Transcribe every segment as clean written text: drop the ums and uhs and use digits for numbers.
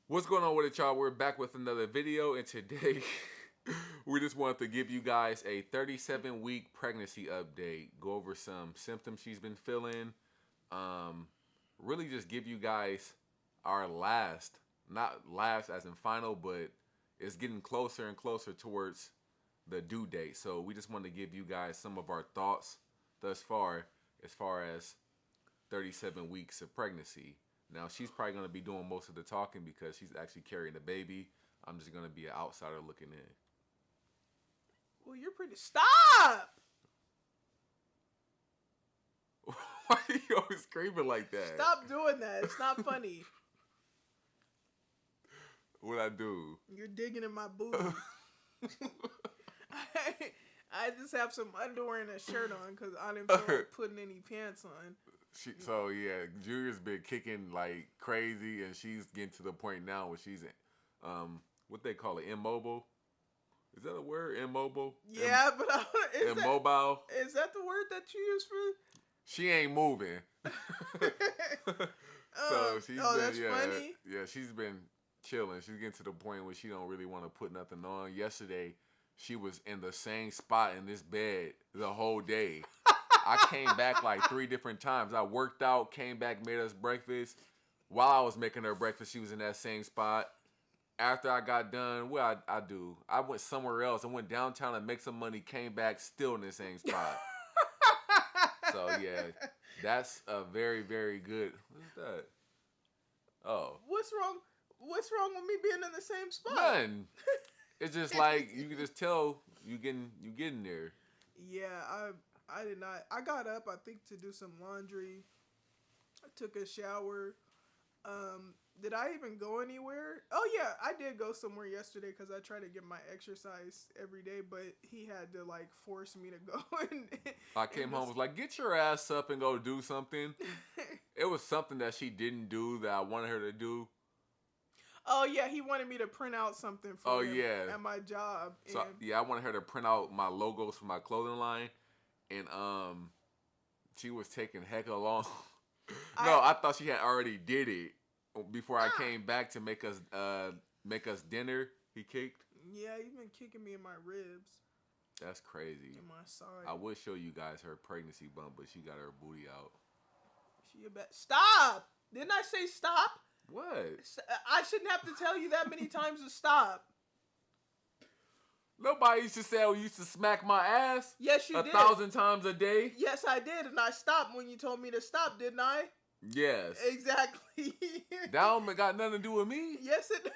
What's going on with it, y'all? We're back with another video, and today we just wanted to give you guys a 37-week pregnancy update. Go over some symptoms she's been feeling. Really just give you guys our last, not last as in final, but it's getting closer and closer towards the due date. So we just wanted to give you guys some of our thoughts thus far as 37 weeks of pregnancy. Now, she's probably going to be doing most of the talking because she's actually carrying the baby. I'm just going to be an outsider looking in. Well, you're pretty... Stop! Why are you always screaming like that? Stop doing that. It's not funny. What'd I do? You're digging in my booty. I just have some underwear and a shirt on because I didn't feel like putting any pants on. So yeah, Julia's been kicking like crazy, and she's getting to the point now where she's what they call it, immobile. Is that a word? Immobile? Yeah, but immobile. Is that the word that you use for? She ain't moving. So she's been, that's funny. Yeah, she's been chilling. She's getting to the point where she don't really want to put nothing on. Yesterday, she was in the same spot in this bed the whole day. I came back like 3 different times. I worked out, came back, made us breakfast. While I was making her breakfast, she was in that same spot. After I got done, what I do? I went somewhere else. I went downtown to make some money, came back, still in the same spot. So, yeah, that's a very, very good... What is that? Oh. What's wrong with me being in the same spot? None. It's just like, you can just tell you getting there. Yeah, I did not. I got up, I think, to do some laundry. I took a shower. Did I even go anywhere? Oh, yeah, I did go somewhere yesterday because I try to get my exercise every day, but he had to, like, force me to go. I came home, was like, get your ass up and go do something. It was something that she didn't do that I wanted her to do. Oh, yeah, he wanted me to print out something for him at my job. So, yeah, I wanted her to print out my logos for my clothing line. And she was taking heck long. No, I thought she had already did it before I came back to make us dinner. He kicked. Yeah, he's been kicking me in my ribs. That's crazy. In my side. I would show you guys her pregnancy bump, but she got her booty out. Stop! Didn't I say stop? What? I shouldn't have to tell you that many times to stop. Nobody used to say I used to smack my ass. Yes, you did. 1,000 times a day. Yes, I did, and I stopped when you told me to stop, didn't I? Yes. Exactly. That don't got nothing to do with me. Yes, it.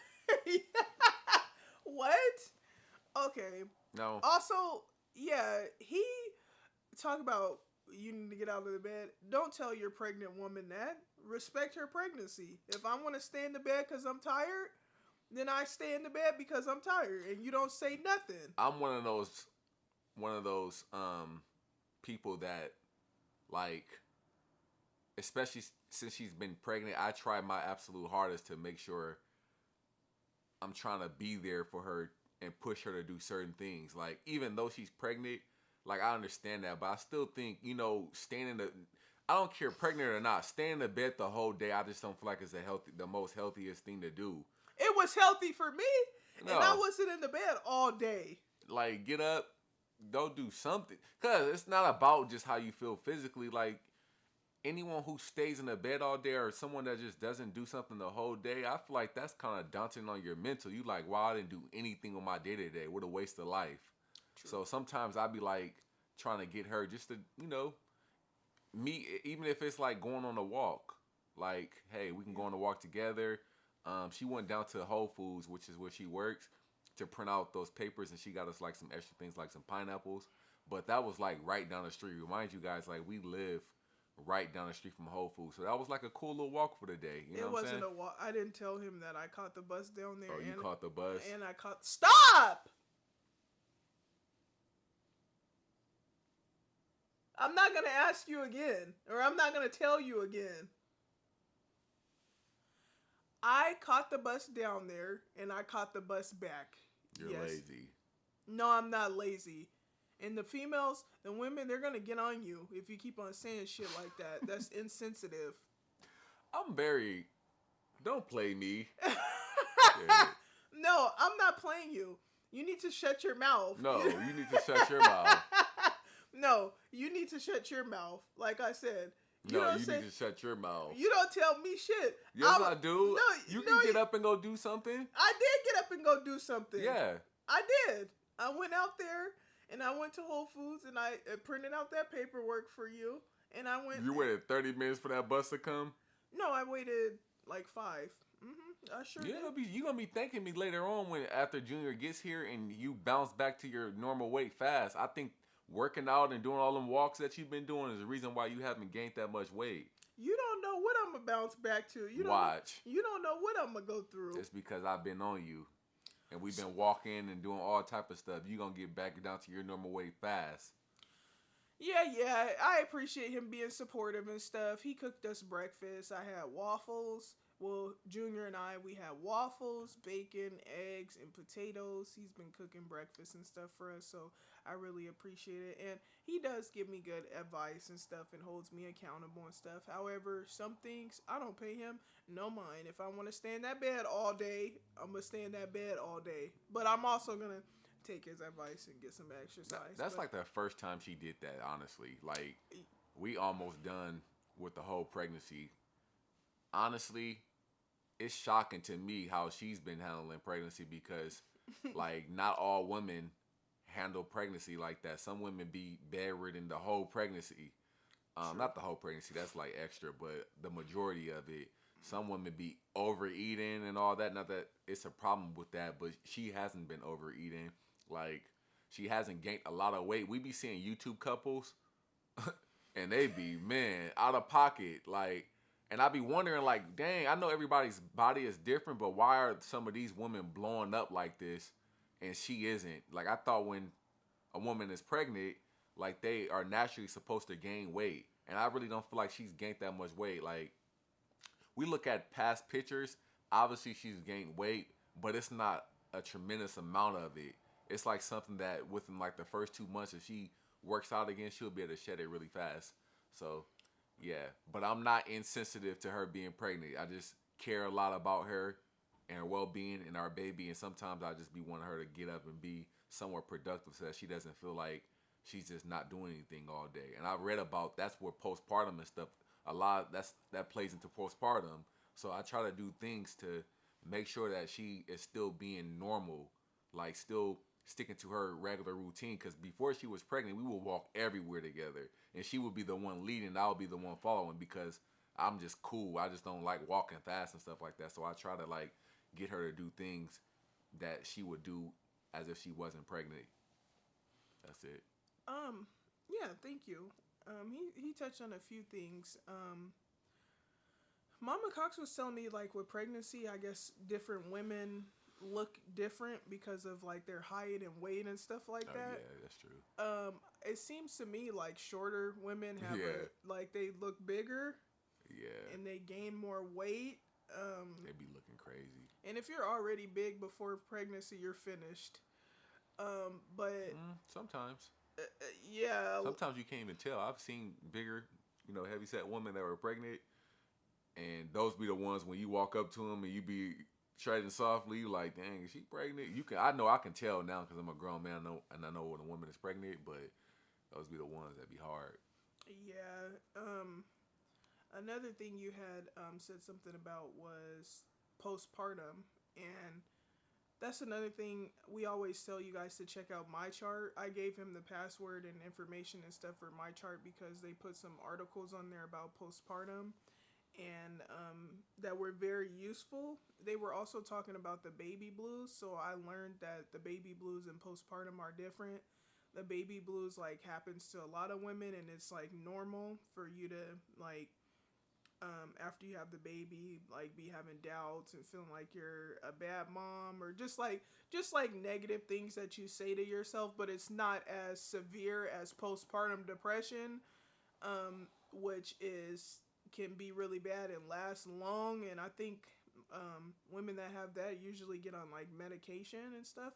What? Okay. No. Also, yeah, he talk about you need to get out of the bed. Don't tell your pregnant woman that. Respect her pregnancy. If I want to stay in the bed because I'm tired, then I stay in the bed because I'm tired, and you don't say nothing. I'm one of those people that, like, especially since she's been pregnant, I try my absolute hardest to make sure I'm trying to be there for her and push her to do certain things. Like, even though she's pregnant, like, I understand that, but I still think, staying in I don't care pregnant or not, staying in the bed the whole day, I just don't feel like it's the most healthiest thing to do. It was healthy for me, no. And I wasn't in the bed all day. Like, get up, go do something. Because it's not about just how you feel physically. Like, anyone who stays in the bed all day or someone that just doesn't do something the whole day, I feel like that's kind of daunting on your mental. You like, wow, I didn't do anything on my day-to-day. What a waste of life. True. So sometimes I be like trying to get her just to, even if it's like going on a walk. Like, hey, we can go on a walk together. She went down to Whole Foods, which is where she works, to print out those papers, and she got us like some extra things like some pineapples. But that was like right down the street. Remind you guys, like, we live right down the street from Whole Foods. So that was like a cool little walk for the day. You know what I'm saying? It wasn't a walk. I didn't tell him that I caught the bus down there. Oh, you caught the bus? And I caught... Stop! I'm not going to ask you again. Or I'm not going to tell you again. I caught the bus down there, and I caught the bus back. You're lazy. No, I'm not lazy. And the females, the women, they're going to get on you if you keep on saying shit like that. That's insensitive. Don't play me. Shit. No, I'm not playing you. You need to shut your mouth. No, you need to shut your mouth. No, you need to shut your mouth. Like I said, you No, don't you say, need to shut your mouth. you don't tell me shit. Yes, I do. No, You can get up and go do something. I did get up and go do something. Yeah. I did. I went out there and I went to Whole Foods and I printed out that paperwork for you. And I went. You waited 30 minutes for that bus to come? No, I waited like 5. I sure did. You're going to be thanking me later on when after Junior gets here and you bounce back to your normal weight fast. I think working out and doing all them walks that you've been doing is the reason why you haven't gained that much weight. You don't know what I'm going to bounce back to. Watch. You don't know what I'm going to go through. It's because I've been on you. And we've been walking and doing all type of stuff. You're going to get back down to your normal weight fast. Yeah. I appreciate him being supportive and stuff. He cooked us breakfast. I had waffles. Well, Junior and we had waffles, bacon, eggs, and potatoes. He's been cooking breakfast and stuff for us, so I really appreciate it. And he does give me good advice and stuff and holds me accountable and stuff. However, some things, I don't pay him no mind. If I want to stay in that bed all day, I'm going to stay in that bed all day. But I'm also going to take his advice and get some exercise. That's like the first time she did that, honestly. Like, we almost done with the whole pregnancy. Honestly, it's shocking to me how she's been handling pregnancy because, like, not all women handle pregnancy like that. Some women be bedridden the whole pregnancy. Not the whole pregnancy, that's like extra, but the majority of it. Some women be overeating and all that. Not that it's a problem with that, but she hasn't been overeating. Like, she hasn't gained a lot of weight. We be seeing YouTube couples, and they be, man, out of pocket, like. And I be wondering, like, dang, I know everybody's body is different, but why are some of these women blowing up like this and she isn't? Like, I thought when a woman is pregnant, like, they are naturally supposed to gain weight. And I really don't feel like she's gained that much weight. Like, we look at past pictures, obviously she's gained weight, but it's not a tremendous amount of it. It's like something that within, like, the first 2 months, if she works out again, she'll be able to shed it really fast. So... yeah, but I'm not insensitive to her being pregnant. I just care a lot about her and her well-being and our baby. And sometimes I just be wanting her to get up and be somewhat productive so that she doesn't feel like she's just not doing anything all day. And I read about that's where postpartum and stuff, a lot that plays into postpartum. So I try to do things to make sure that she is still being normal, like still sticking to her regular routine. Because before she was pregnant, we would walk everywhere together. And she would be the one leading, and I would be the one following because I'm just cool. I just don't like walking fast and stuff like that. So I try to, like, get her to do things that she would do as if she wasn't pregnant. That's it. Yeah, thank you. He touched on a few things. Mama Cox was telling me, like, with pregnancy, I guess different women look different because of, like, their height and weight and stuff like that. Yeah, that's true. It seems to me like shorter women have like they look bigger. Yeah. And they gain more weight. They be looking crazy. And if you're already big before pregnancy, you're finished. But sometimes. Yeah. Sometimes you can't even tell. I've seen bigger, heavyset women that were pregnant, and those be the ones when you walk up to them and you be treading softly, you like, dang, is she pregnant? I know I can tell now because I'm a grown man. I know when a woman is pregnant, but those be the ones that be hard. Yeah. Another thing you had said something about was postpartum, and that's another thing we always tell you guys to check out my chart. I gave him the password and information and stuff for my chart because they put some articles on there about postpartum and that were very useful. They were also talking about the baby blues, so I learned that the baby blues and postpartum are different. The baby blues, like, happens to a lot of women, and it's, like, normal for you to, like, after you have the baby, like, be having doubts and feeling like you're a bad mom, or just like negative things that you say to yourself, but it's not as severe as postpartum depression, which can be really bad and last long. And I think women that have that usually get on, like, medication and stuff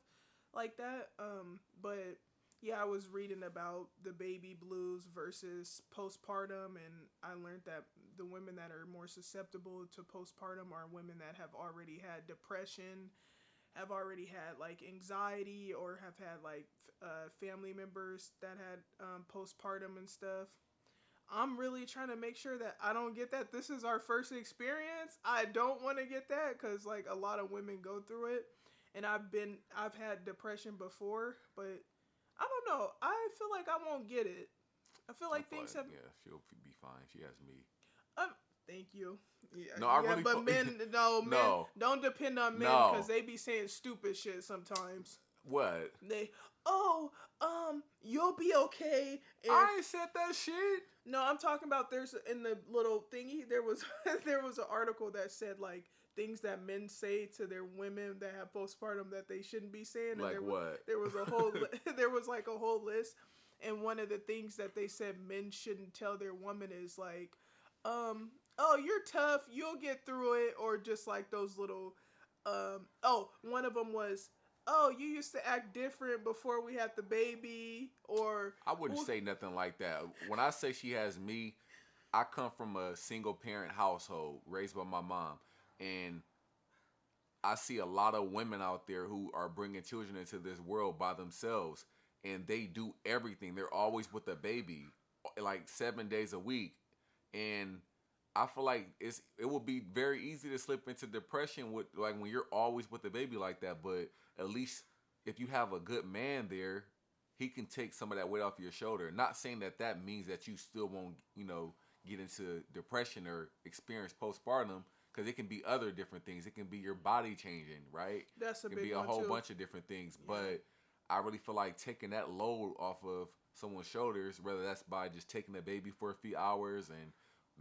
like that. But yeah, I was reading about the baby blues versus postpartum, and I learned that the women that are more susceptible to postpartum are women that have already had depression, have already had like anxiety, or have had like family members that had postpartum and stuff. I'm really trying to make sure that I don't get that. This is our first experience. I don't want to get that because like a lot of women go through it, and I've had depression before, but I don't know. I feel like I won't get it. I feel like things have. Yeah, she'll be fine. She has me. Thank you. Yeah, No, I really. But men, no, men, no, don't depend on men No. because they be saying stupid shit sometimes. what? You'll be okay. And I ain't said that shit. no, I'm talking about there's in the little thingy there was there was an article that said like things that men say to their women that have postpartum that they shouldn't be saying. And Like there what? There was a whole there was like a whole list, and one of the things that they said men shouldn't tell their woman is like, oh, you're tough, you'll get through it, or just like those little, one of them was, oh, you used to act different before we had the baby, or I wouldn't say nothing like that. When I say she has me, I come from a single parent household raised by my mom, and I see a lot of women out there who are bringing children into this world by themselves, and they do everything. They're always with the baby, like 7 days a week, and I feel like it will be very easy to slip into depression with like when you're always with the baby like that. But at least if you have a good man there, he can take some of that weight off your shoulder. Not saying that that means that you still won't, get into depression or experience postpartum, because it can be other different things. It can be your body changing, right? That's a it big can be a one whole too. bunch of different things. Yeah. But I really feel like taking that load off of someone's shoulders, whether that's by just taking the baby for a few hours and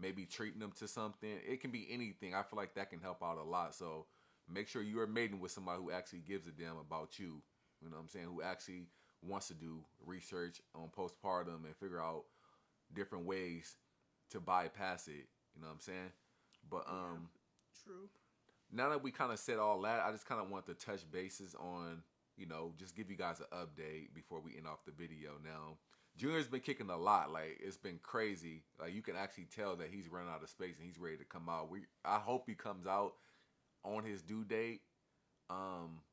maybe treating them to something. It can be anything. I feel like that can help out a lot. So make sure you are mating with somebody who actually gives a damn about you. You know what I'm saying? Who actually wants to do research on postpartum and figure out different ways to bypass it. You know what I'm saying? But true. Now that we kind of said all that, I just kind of want to touch bases on, just give you guys an update before we end off the video. Now, Junior's been kicking a lot. Like, it's been crazy. Like, you can actually tell that he's running out of space and he's ready to come out. I hope he comes out on his due date,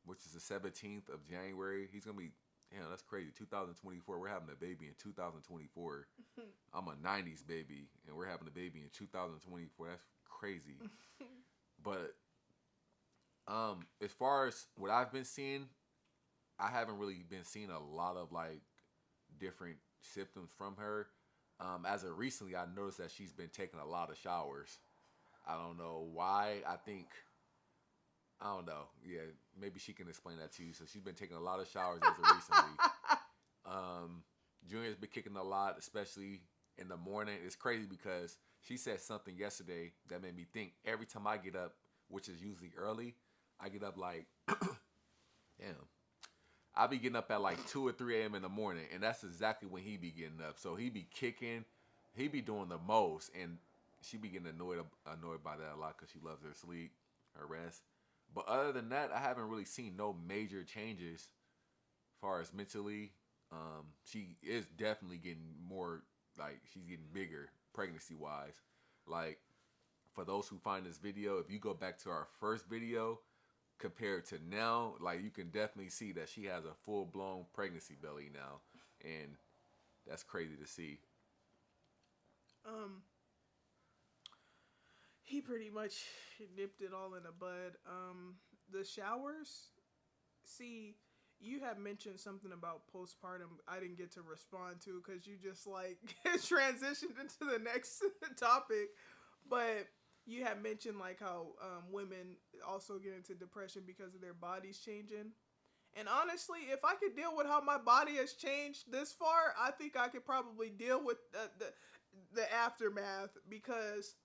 which is the 17th of January. He's going to be, that's crazy. 2024. We're having a baby in 2024. I'm a 90s baby, and we're having a baby in 2024. That's crazy. But as far as what I've been seeing, I haven't really been seeing a lot of, like, different symptoms from her. As of recently, I noticed that she's been taking a lot of showers. I don't know why. I don't know. Yeah, maybe she can explain that to you. So she's been taking a lot of showers as of recently. Junior's been kicking a lot, especially in the morning. It's crazy because she said something yesterday that made me think. Every time I get up, which is usually early, I get up like, damn. I be getting up at like 2 or 3 a.m. in the morning, and that's exactly when he be getting up. So he be kicking, he be doing the most, and she be getting annoyed by that a lot because she loves her sleep, her rest. But other than that, I haven't really seen no major changes as far as mentally. She is definitely getting more, like, she's getting bigger pregnancy-wise. Like, for those who find this video, if you go back to our first video, compared to now, like, you can definitely see that she has a full-blown pregnancy belly now, and that's crazy to see. He pretty much nipped it all in the bud. The showers, see, you had mentioned something about postpartum I didn't get to respond to because you just, like, transitioned into the next topic, but you had mentioned, like, how women also get into depression because of their bodies changing. And honestly, if I could deal with how my body has changed this far, I think I could probably deal with the aftermath, because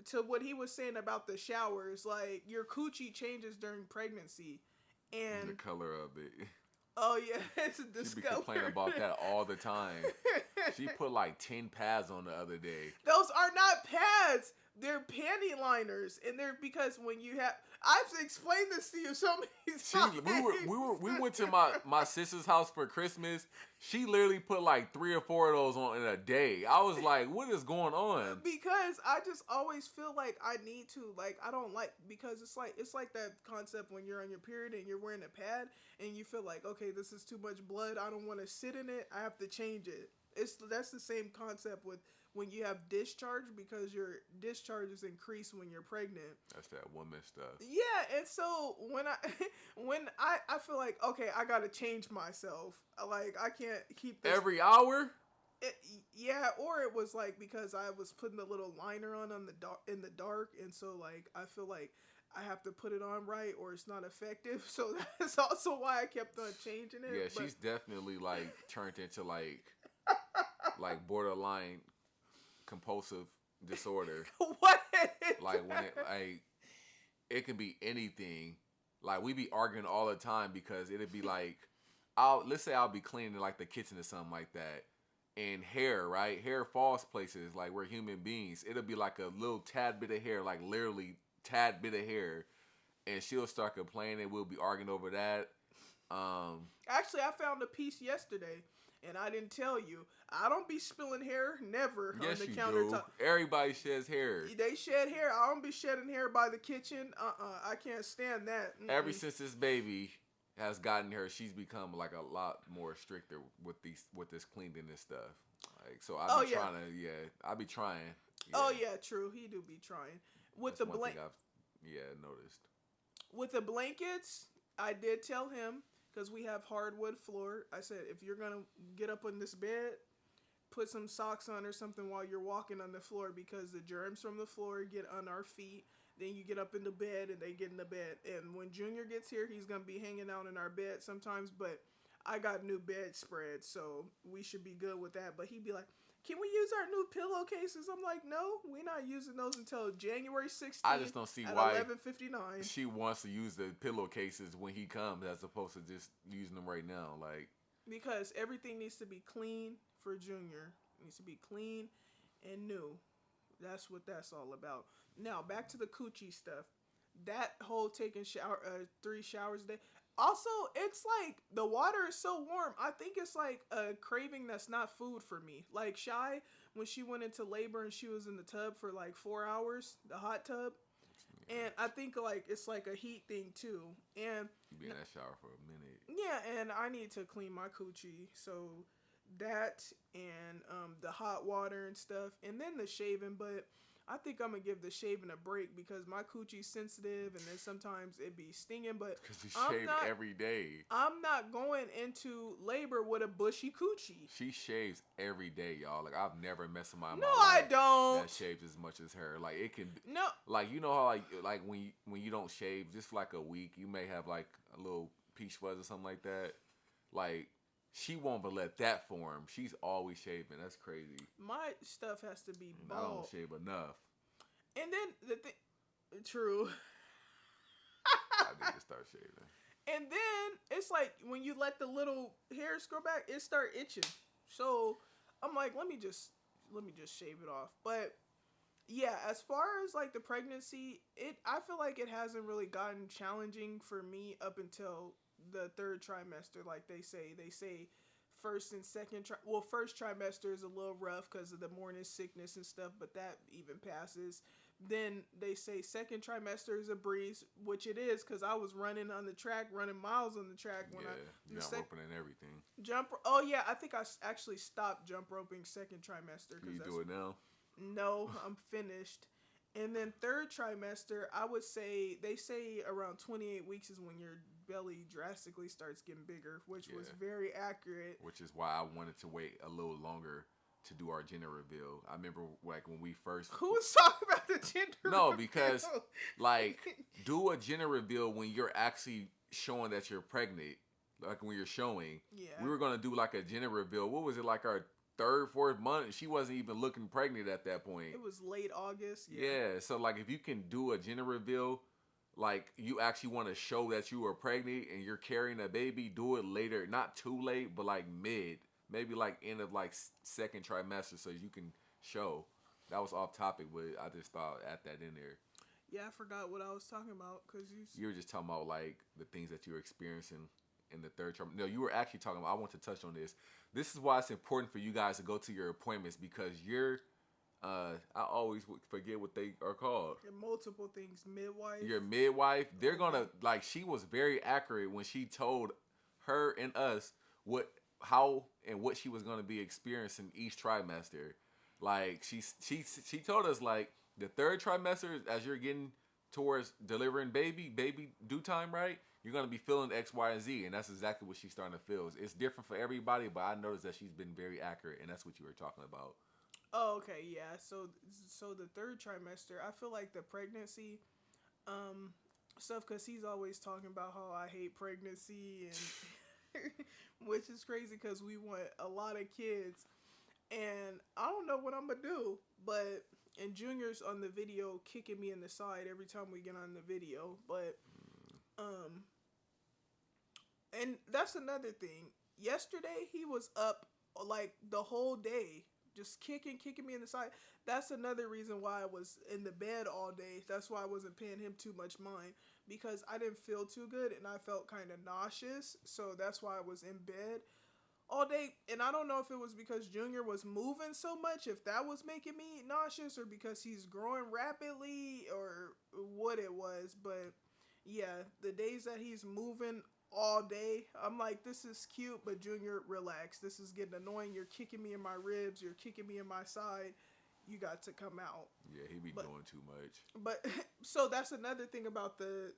to what he was saying about the showers, like, your coochie changes during pregnancy. And the color of it. Oh, yeah, it's a discolor. She be complaining about that all the time. She put like 10 pads on the other day. Those are not pads. They're panty liners, and they're because when you have, I've explained this to you so many times. We went to my sister's house for Christmas. She literally put like 3 or 4 of those on in a day. I was like, what is going on? Because I just always feel like I need to, like, I don't like, because it's like that concept when you're on your period and you're wearing a pad and you feel like, okay, this is too much blood. I don't want to sit in it. I have to change it. That's the same concept with when you have discharge, because your discharges increase when you're pregnant. That's that woman stuff. Yeah, and so when I feel like, okay, I gotta change myself. Like, I can't keep this every hour. Yeah, or it was like because I was putting the little liner on in the dark, and so like I feel like I have to put it on right or it's not effective. So that's also why I kept on changing it. Yeah, she's definitely like turned into like borderline compulsive disorder. What? Like when it could be anything. Like we be arguing all the time because it'd be like let's say I'll be cleaning like the kitchen or something like that. And hair, right? Hair falls places, like we're human beings. It'll be like a little tad bit of hair, like literally tad bit of hair. And she'll start complaining. We'll be arguing over that. Actually, I found a piece yesterday, and I didn't tell you. I don't be spilling hair, never, yes, on the you countertop. Do. Everybody sheds hair. They shed hair. I don't be shedding hair by the kitchen. I can't stand that. Ever since this baby has gotten her, she's become like a lot more stricter with this cleanliness stuff. Like, so I be trying to, I be trying. Yeah. Oh yeah, true. He do be trying. With That's the noticed. With the blankets, I did tell him, because we have hardwood floor. I said, if you're gonna get up on this bed, put some socks on or something while you're walking on the floor, because the germs from the floor get on our feet. Then you get up in the bed and they get in the bed. And when Junior gets here, he's going to be hanging out in our bed sometimes. But I got new bed spreads, so we should be good with that. But he'd be like, can we use our new pillowcases? I'm like, no, we're not using those until January 16th. I just don't see at why 11:59. She wants to use the pillowcases when he comes as opposed to just using them right now. Like, because everything needs to be clean for Junior. It needs to be clean and new. That's what that's all about. Now, back to the coochie stuff. That whole taking 3 showers a day. Also, it's like the water is so warm. I think it's like a craving that's not food for me. Like Shy, when she went into labor and she was in the tub for like 4 hours, the hot tub. And I think like it's like a heat thing too. And you be in that shower for a minute. Yeah, and I need to clean my coochie. So that and the hot water and stuff, and then the shaving. But I think I'm gonna give the shaving a break because my coochie's sensitive, and then sometimes it be stinging. But because you shave every day. I'm not going into labor with a bushy coochie. She shaves every day, y'all. Like I've never met somebody. No, I don't. That shaves as much as her. Like it can. No. Like you know how like when you don't shave just for like a week, you may have like a little peach fuzz or something like that. Like. She won't but let that form. She's always shaving. That's crazy. My stuff has to be bald. I don't shave enough. And then the thing, true. I need to start shaving. And then it's like when you let the little hairs grow back, it start itching. So I'm like, let me just shave it off. But yeah, as far as like the pregnancy, I feel like it hasn't really gotten challenging for me up until the 3rd trimester. Like they say first and second first trimester is a little rough because of the morning sickness and stuff, but that even passes. Then they say 2nd trimester is a breeze, which it is, because I was running on the track, running miles on the track when jump roping and everything. Oh yeah, I think I actually stopped jump roping 2nd trimester. Can you do it now? No, I'm finished. And then 3rd trimester, I would say, they say around 28 weeks is when your belly drastically starts getting bigger, which was very accurate. Which is why I wanted to wait a little longer to do our gender reveal. I remember like when we first... Who was talking about the gender reveal? No, because like do a gender reveal when you're actually showing that you're pregnant. Like when you're showing. Yeah. We were going to do like a gender reveal. What was it, like our 3rd, 4th month? She wasn't even looking pregnant at that point. It was late August. Yeah. So like if you can do a gender reveal, like you actually want to show that you are pregnant and you're carrying a baby, do it later. Not too late, but like mid. maybe like end of like second trimester, so you can show. That was off topic, but I just thought add that in there. Yeah, I forgot what I was talking about because You were just talking about like the things that you were experiencing in the third trimester. No, you were actually talking about. I want to touch on this. This is why it's important for you guys to go to your appointments because you're. I always forget what they are called. multiple things. Midwife. Your midwife. They're gonna like. She was very accurate when she told her and us how, and what she was gonna be experiencing each trimester. Like she told us like the third trimester, as you're getting towards delivering baby due time, right? You're gonna be feeling X, Y, and Z, and that's exactly what she's starting to feel. It's different for everybody, but I noticed that she's been very accurate, and that's what you were talking about. Oh, okay, yeah. So the third trimester, I feel like the pregnancy, stuff, because he's always talking about how I hate pregnancy, and which is crazy because we want a lot of kids, and I don't know what I'm gonna do, but. And Junior's on the video kicking me in the side every time we get on the video. But, and that's another thing. Yesterday, he was up, like, the whole day. Just kicking me in the side. That's another reason why I was in the bed all day. That's why I wasn't paying him too much mind. Because I didn't feel too good, and I felt kind of nauseous. So that's why I was in bed all day. And I don't know if it was because Junior was moving so much, if that was making me nauseous, or because he's growing rapidly, or what it was. But yeah, the days that he's moving all day, I'm like, this is cute, but Junior, relax. This is getting annoying. You're kicking me in my ribs. You're kicking me in my side. You got to come out. Yeah, he be doing too much. But so that's another thing about the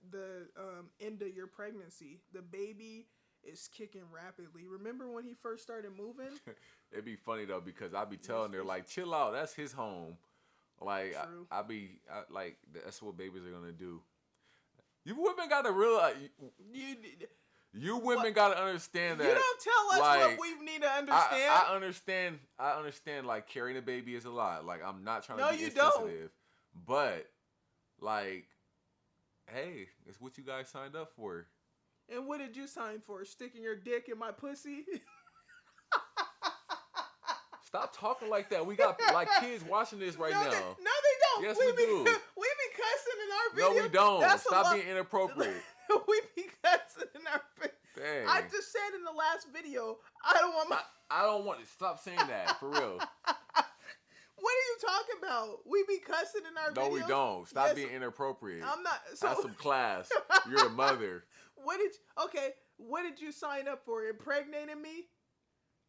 end of your pregnancy. The baby is kicking rapidly. Remember when he first started moving? It'd be funny though because I be telling her like, chill out. That's his home. Like I like that's what babies are gonna do. You women gotta realize. You women gotta understand that. You don't tell us like, what we need to understand. I understand. Like carrying a baby is a lot. Like I'm not trying to be don't. insensitive, but like, hey, it's what you guys signed up for. And what did you sign for? Sticking your dick in my pussy? Stop talking like that. We got like kids watching this right now. No, they don't. Yes, we do. We be cussing in our video. No, we don't. Stop being inappropriate. We be cussing in our video. Dang. I just said in the last video, I don't want my... I don't want to. Stop saying that, for real. What are you talking about? We be cussing in our videos? No, we don't. Stop being inappropriate. I'm not... Have some class. You're a mother. What did you sign up for? Impregnating me?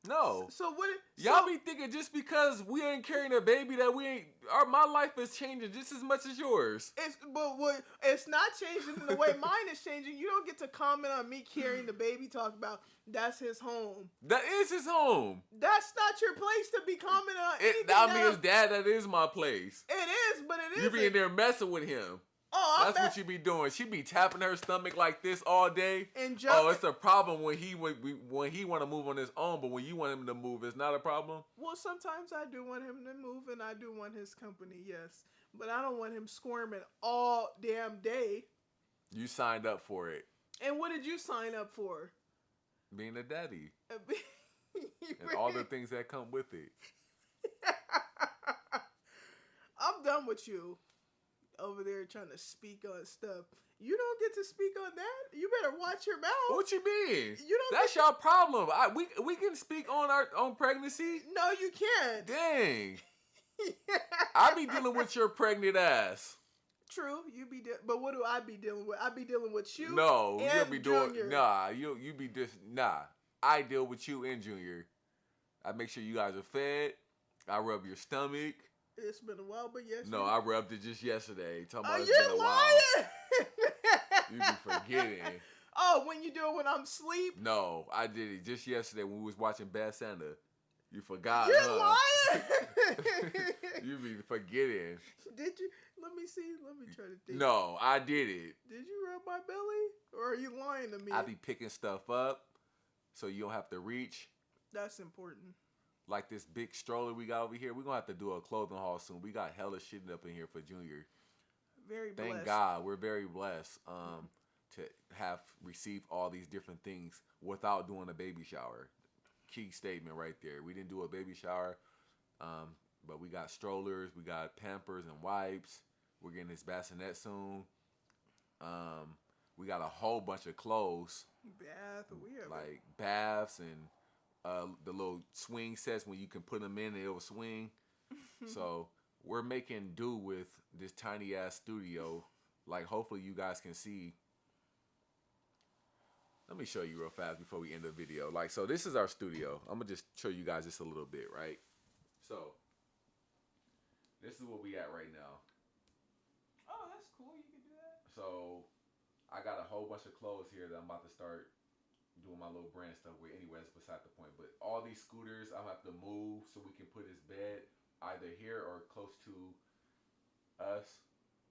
No. So what? Y'all be thinking just because we ain't carrying a baby that we ain't. My life is changing just as much as yours. It's not changing in the way mine is changing. You don't get to comment on me carrying the baby. Talk about that's his home. That is his home. That's not your place to be commenting on anything. His dad. That is my place. It is, but it isn't. You be in there messing with him. That's what you be doing. She be tapping her stomach like this all day. And it's a problem when he want to move on his own, but when you want him to move, it's not a problem. Well, sometimes I do want him to move, and I do want his company, yes. But I don't want him squirming all damn day. You signed up for it. And what did you sign up for? Being a daddy. And all the things that come with it. I'm done with you. Over there trying to speak on stuff. You don't get to speak on that. You better watch your mouth. What you mean? You don't. That's your problem. We can speak on our own pregnancy. No, you can't. Dang. I be dealing with your pregnant ass. True, you be. But what do I be dealing with? I be dealing with you. No, and you'll be doing. Junior. Nah, you be just nah. I deal with you and Junior. I make sure you guys are fed. I rub your stomach. It's been a while, but yes. No, I rubbed it just yesterday. Talking about it's been a while. Lying. You be forgetting. Oh, when you do it when I'm asleep? No, I did it just yesterday when we was watching Bad Santa. You forgot. You're lying. You be forgetting. Did you? Let me see. Let me try to think. No, I did it. Did you rub my belly? Or are you lying to me? I be picking stuff up so you don't have to reach. That's important. Like this big stroller we got over here. We're going to have to do a clothing haul soon. We got hella shit up in here for Junior. Very blessed. Thank God. We're very blessed to have received all these different things without doing a baby shower. key statement right there. We didn't do a baby shower, but we got strollers, we got Pampers and wipes. We're getting this bassinet soon. We got a whole bunch of clothes, Bath. We have like baths and the little swing sets when you can put them in and it'll swing. So we're making do with this tiny ass studio. Like, hopefully you guys can see. Let me show you real fast before we end the video. Like, so this is our studio. I'm gonna just show you guys just a little bit, right? So this is what we at right now. Oh, that's cool. You can do that. So I got a whole bunch of clothes here that I'm about to start doing my little brand stuff with. Anyway, that's beside the point. But all these scooters, I'll have to move so we can put his bed either here or close to us.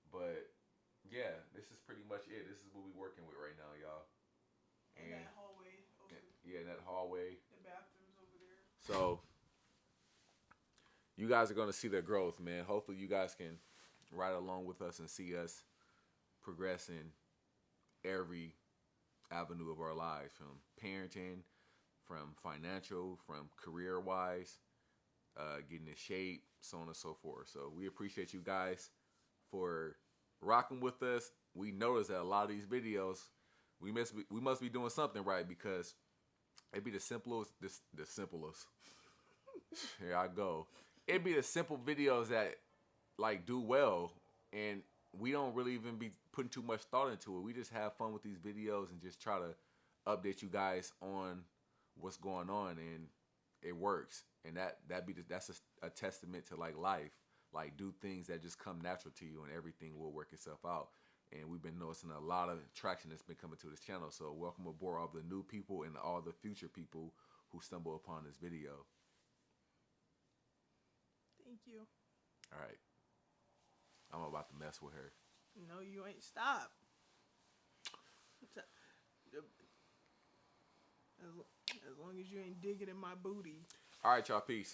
But yeah, this is pretty much it. This is what we're working with right now, y'all. And that hallway. Yeah, in that hallway. The bathrooms over there. So you guys are gonna see the growth, man. Hopefully you guys can ride along with us and see us progress in every avenue of our lives, from parenting, from financial, from career wise, getting in shape, so on and so forth. So we appreciate you guys for rocking with us. We noticed that a lot of these videos, we must be doing something right, because it'd be the simplest. Here I go. It'd be the simple videos that like do well, and we don't really even be putting too much thought into it. We just have fun with these videos and just try to update you guys on what's going on, and it works. And that's a testament to like life. Like, do things that just come natural to you, and everything will work itself out. And we've been noticing a lot of traction that's been coming to this channel. So welcome aboard all the new people and all the future people who stumble upon this video. Thank you. All right. I'm about to mess with her. No, you ain't. Stop. As long as you ain't digging in my booty. All right, y'all. Peace.